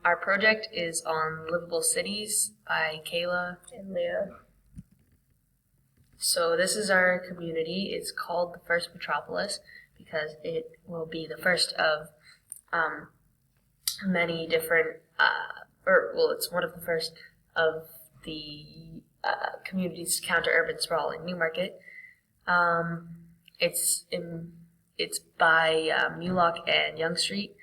Our project is on Livable Cities by Kayla and Leah. So this is our community. It's called the First Metropolis because it will be the first of many different, it's one of the first of the communities to counter urban sprawl in Newmarket. It's by Mulock and Yonge Street.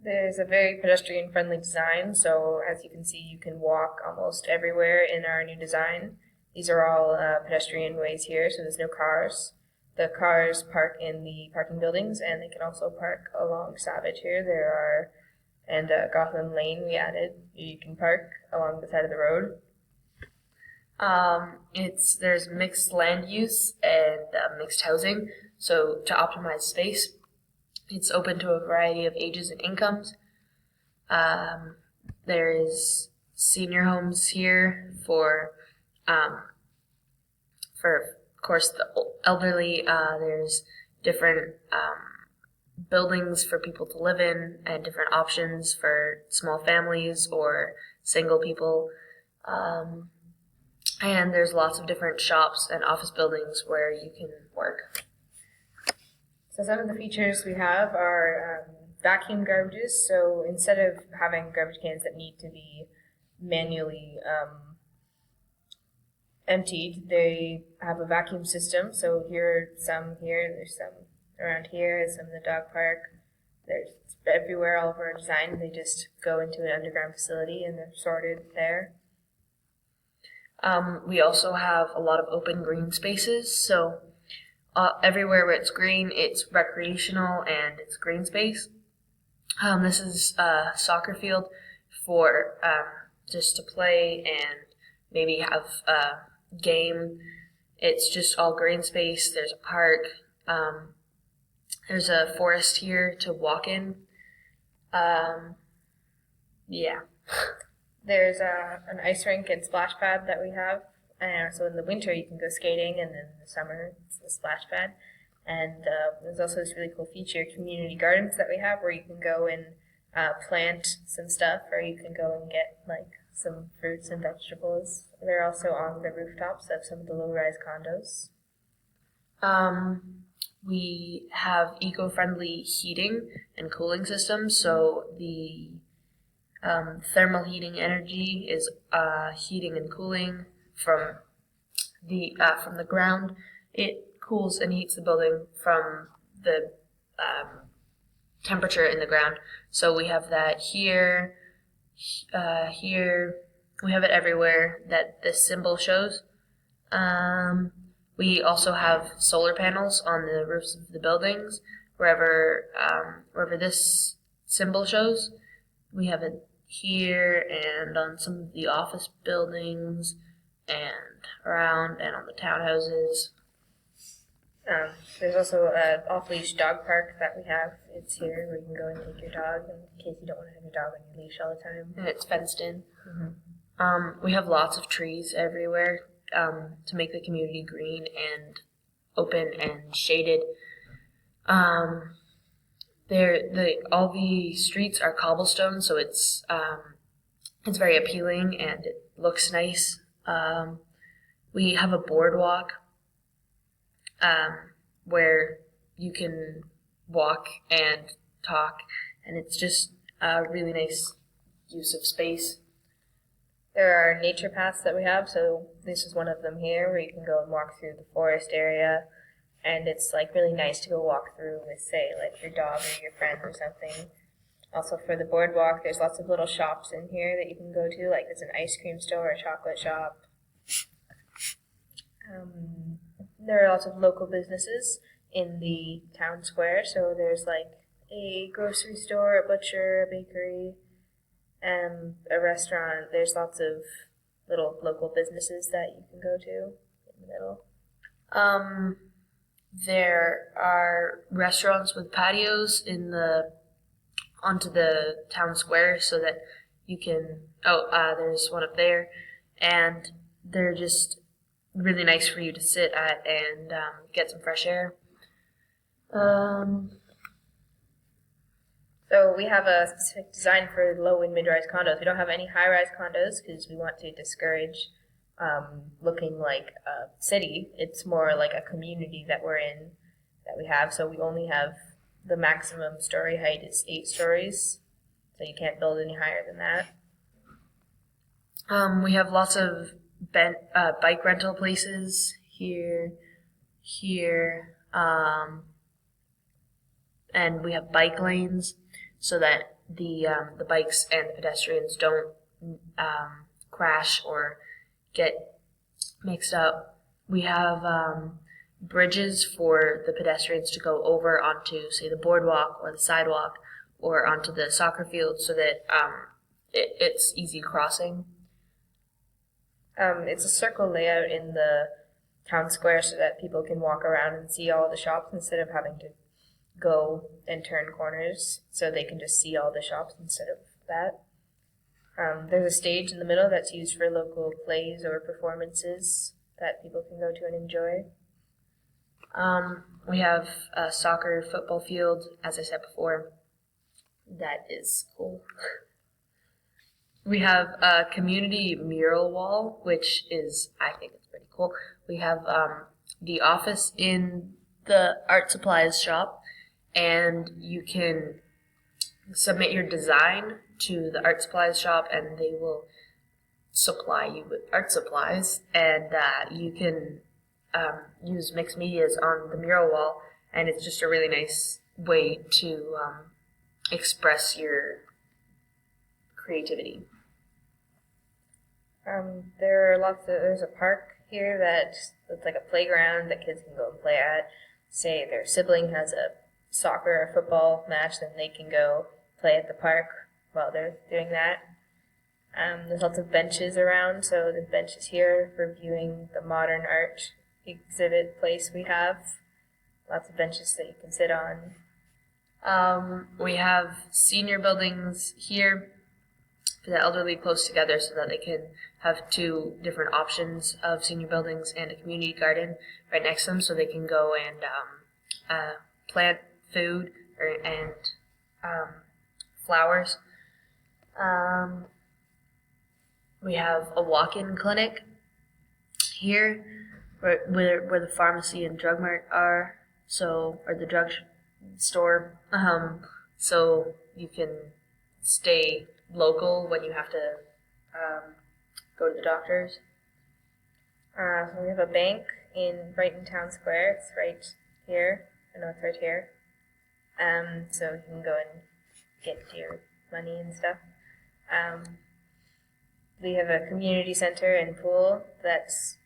There's a very pedestrian-friendly design, so as you can see, you can walk almost everywhere in our new design. These are all pedestrian ways here, so there's no cars. The cars park in the parking buildings, and they can also park along Savage here. And Gotham Lane we added. You can park along the side of the road. There's mixed land use and mixed housing, so to optimize space, it's open to a variety of ages and incomes. There is senior homes here for of course the elderly. There's different buildings for people to live in and different options for small families or single people. And there's lots of different shops and office buildings where you can work. So some of the features we have are vacuum garbages. So instead of having garbage cans that need to be manually emptied, they have a vacuum system. So there's some around here, there's some in the dog park. There's everywhere all over our design. They just go into an underground facility and they're sorted there. We also have a lot of open green spaces, so everywhere where it's green, it's recreational and it's green space. This is a soccer field for just to play and maybe have a game. It's just all green space. There's a park. There's a forest here to walk in. Yeah. There's an ice rink and splash pad that we have. So in the winter you can go skating, and then in the summer it's the splash pad. And there's also this really cool feature, community gardens, that we have where you can go and plant some stuff, or you can go and get like some fruits and vegetables. They're also on the rooftops of some of the low-rise condos. We have eco-friendly heating and cooling systems, so the thermal heating energy is heating and cooling from the ground. It cools and heats the building from the temperature in the ground. So we have that here. Here we have it everywhere that this symbol shows. We also have solar panels on the roofs of the buildings wherever this symbol shows. We have it here and on some of the office buildings and around and on the townhouses. There's also an off-leash dog park that we have. It's here where you can go and take your dog in case you don't want to have your dog on your leash all the time. And it's fenced in. Mm-hmm. We have lots of trees everywhere to make the community green and open and shaded. All the streets are cobblestone, so it's very appealing and it looks nice. We have a boardwalk where you can walk and talk, and it's just a really nice use of space. There are nature paths that we have, so this is one of them here where you can go and walk through the forest area, and it's like really nice to go walk through with, say, like your dog or your friend or something. Also for the boardwalk, there's lots of little shops in here that you can go to, like there's an ice cream store, a chocolate shop. There are lots of local businesses in the town square, so there's like a grocery store, a butcher, a bakery, and a restaurant. There's lots of little local businesses that you can go to in the middle. There are restaurants with patios onto the town square so that you can, there's one up there, and they're just really nice for you to sit at and get some fresh air. So we have a specific design for low and mid-rise condos. We don't have any high-rise condos because we want to discourage looking like a city. It's more like a community that we're in that we have. So we only have the maximum story height is 8 stories. So you can't build any higher than that. We have lots of bike rental places here, and we have bike lanes so that the bikes and the pedestrians don't crash or get mixed up. We have bridges for the pedestrians to go over onto, say, the boardwalk or the sidewalk or onto the soccer field so that it's easy crossing. It's a circle layout in the town square so that people can walk around and see all the shops instead of having to go and turn corners, so they can just see all the shops instead of that. There's a stage in the middle that's used for local plays or performances that people can go to and enjoy. We have a soccer football field, as I said before. That is cool. We have a community mural wall, which is, I think it's pretty cool. We have the office in the art supplies shop, and you can submit your design to the art supplies shop, and they will supply you with art supplies, and you can use mixed medias on the mural wall, and it's just a really nice way to express your creativity. There's a park here that's like a playground that kids can go and play at. Say their sibling has a soccer or football match, then they can go play at the park while they're doing that. There's lots of benches around, so there's benches here for viewing the modern art exhibit place we have. Lots of benches that you can sit on. We have senior buildings here for the elderly close together so that they can have 2 different options of senior buildings and a community garden right next to them so they can go and plant food and flowers. We have a walk-in clinic here where the pharmacy and drug mart are, or the drug store, so you can stay local when you have to go to the doctors. So we have a bank right in Town Square. It's right here. I know it's right here. So you can go and get your money and stuff. We have a community center and pool that's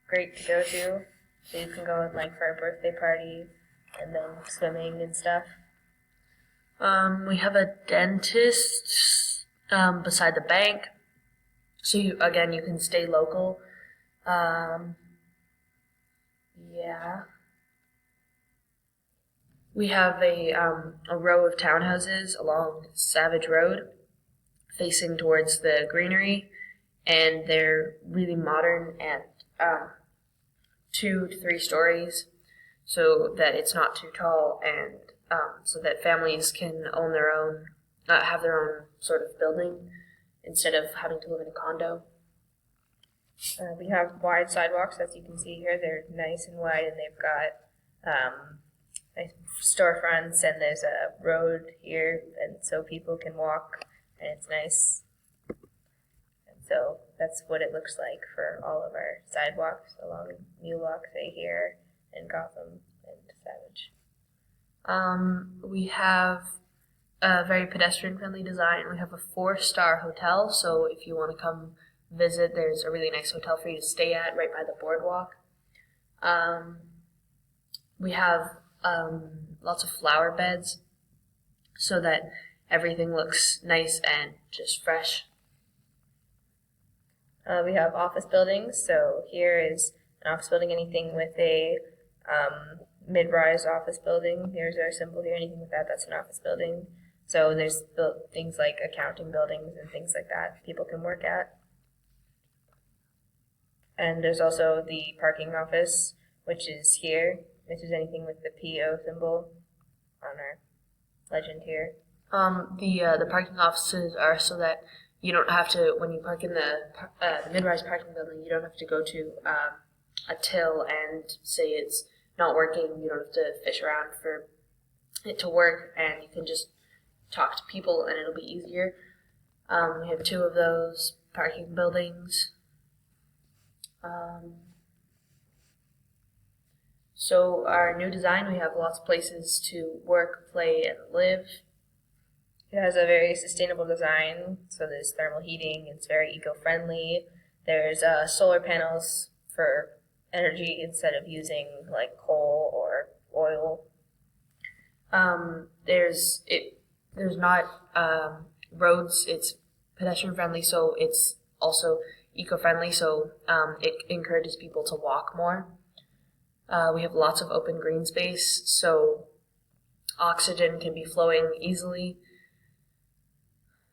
great to go to. So you can go and for a birthday party and then swimming and stuff. We have a dentist beside the bank, so you can stay local. We have a row of townhouses along Savage Road, facing towards the greenery, and they're really modern and 2 to 3 stories, so that it's not too tall, and so that families can own their own, have their own sort of building instead of having to live in a condo. We have wide sidewalks, as you can see here. They're nice and wide, and they've got nice storefronts, and there's a road here, and so people can walk, and it's nice. And so that's what it looks like for all of our sidewalks along Mullock, say here, and Gotham and Savage. We have a very pedestrian-friendly design. We have a 4-star hotel, so if you want to come visit, there's a really nice hotel for you to stay at right by the boardwalk. We have lots of flower beds so that everything looks nice and just fresh. We have office buildings, so here is an office building, anything with a mid-rise office building. Here's our symbol here, anything with that, that's an office building. So there's things like accounting buildings and things like that people can work at. And there's also the parking office, which is here. This is anything with the PO symbol on our legend here. The parking offices are so that you don't have to, when you park in the mid-rise parking building, you don't have to go to a till and say it's not working. You don't have to fish around for it to work, and you can just talk to people, and it'll be easier. We have 2 of those parking buildings. So our new design, we have lots of places to work, play, and live. It has a very sustainable design, so there's thermal heating, it's very eco-friendly. There's solar panels for energy instead of using like coal or oil. There's not roads. It's pedestrian friendly, so it's also eco-friendly. So it encourages people to walk more. We have lots of open green space, so oxygen can be flowing easily.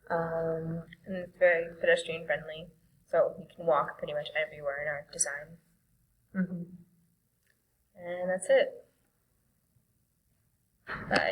And it's very pedestrian friendly, so you can walk pretty much everywhere in our design. Mm-hmm. And that's it. Bye.